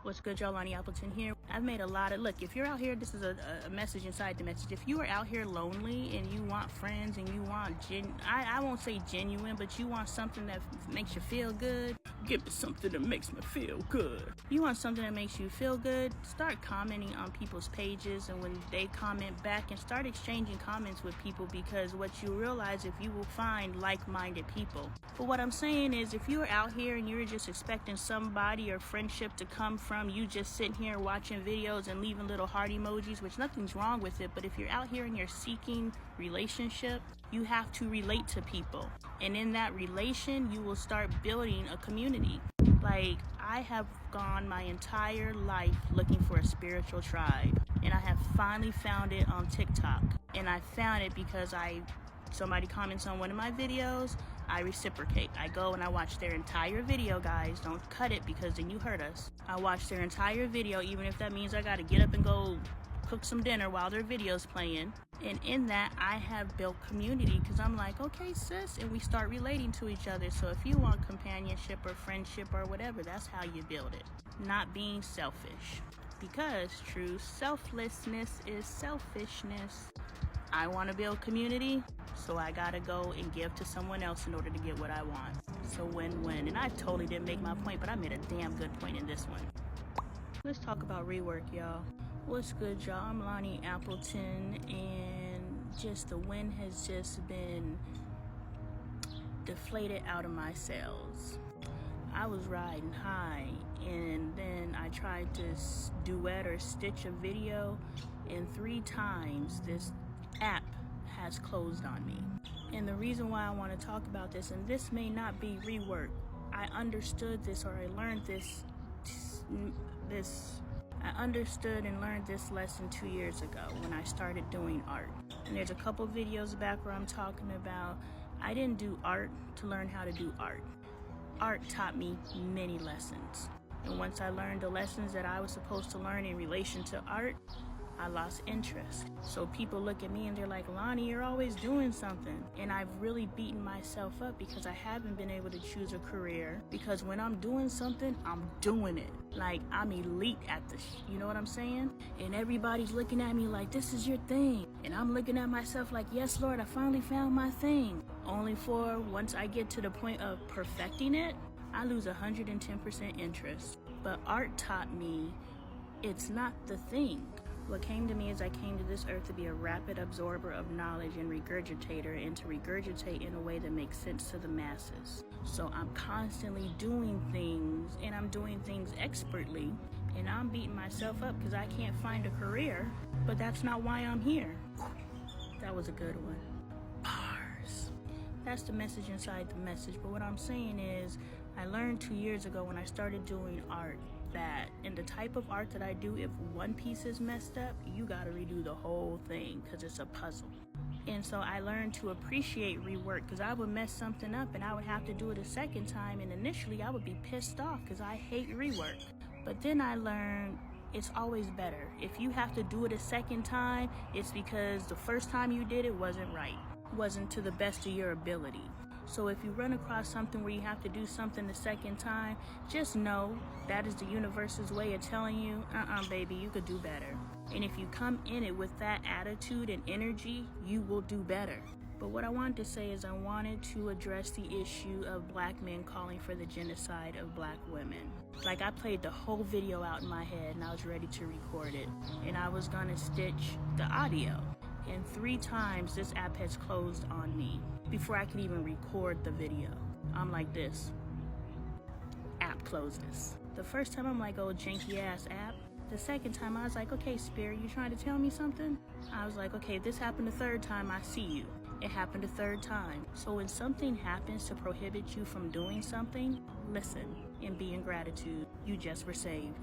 What's good, y'all? Lonnie Appleton here. I've made a lot of, look, if you're out here, this is a message inside the message. If you are out here lonely and you want friends and you want, I won't say genuine, but you want something that makes you feel good, give me something that makes me feel good. You want something that makes you feel good, start commenting on people's pages, and when they comment back, and start exchanging comments with people, because what you realize, if you will find like-minded people. But what I'm saying is, if you're out here and you're just expecting somebody or friendship to come from you just sitting here watching videos and leaving little heart emojis, which nothing's wrong with it, but if you're out here and you're seeking relationship, you have to relate to people, and in that relation you will start building a community. Like, I have gone my entire life looking for a spiritual tribe, and I have finally found it on TikTok. And I found it because somebody comments on one of my videos, I reciprocate. I go and I watch their entire video, guys. Don't cut it, because then you hurt us. I watch their entire video, even if that means I gotta get up and go cook some dinner while their video's playing. And in that, I have built community, because I'm like, okay, sis, and we start relating to each other. So if you want companionship or friendship or whatever, that's how you build it. Not being selfish, because true selflessness is selfishness. I want to build community, so I gotta go and give to someone else in order to get what I want. So win-win. And I totally didn't make my point, but I made a damn good point in this one. Let's talk about rework, y'all. What's good, y'all? I'm Lonnie Appleton, and just the wind has just been deflated out of my sails. I was riding high, and then I tried to duet or stitch a video, and 3 times this app has closed on me. And the reason why I want to talk about this, and this may not be rework, I understood this, or I learned I understood and learned this lesson 2 years ago when I started doing art. And there's a couple videos back where I'm talking about I didn't do art to learn how to do art. Art taught me many lessons. And once I learned the lessons that I was supposed to learn in relation to art, I lost interest. So people look at me and they're like, Lonnie, you're always doing something. And I've really beaten myself up because I haven't been able to choose a career, because when I'm doing something, I'm doing it. Like, I'm elite at this, you know what I'm saying? And everybody's looking at me like, this is your thing. And I'm looking at myself like, yes, Lord, I finally found my thing. Only for once I get to the point of perfecting it, I lose 110% interest. But art taught me it's not the thing. What came to me is I came to this earth to be a rapid absorber of knowledge and regurgitator, and to regurgitate in a way that makes sense to the masses. So I'm constantly doing things, and I'm doing things expertly, and I'm beating myself up because I can't find a career, but that's not why I'm here. That was a good one. Bars. That's the message inside the message. But what I'm saying is, I learned 2 years ago when I started doing art that in the type of art that I do, if one piece is messed up, you gotta redo the whole thing, because it's a puzzle. And so I learned to appreciate rework, because I would mess something up and I would have to do it a second time, and initially I would be pissed off because I hate rework. But then I learned it's always better. If you have to do it a second time, it's because the first time you did it wasn't right, wasn't to the best of your ability. So if you run across something where you have to do something the second time, just know that is the universe's way of telling you, baby, you could do better. And if you come in it with that attitude and energy, you will do better. But what I wanted to say is I wanted to address the issue of black men calling for the genocide of black women. Like, I played the whole video out in my head and I was ready to record it. And I was gonna stitch the audio. And 3 times this app has closed on me before I could even record the video. I'm like this. App closes. The first time I'm like, oh, janky ass app. The second time I was like, okay, Spirit, you trying to tell me something? I was like, okay, this happened the 3rd time, I see you. It happened a 3rd time. So when something happens to prohibit you from doing something, listen and be in gratitude. You just were saved.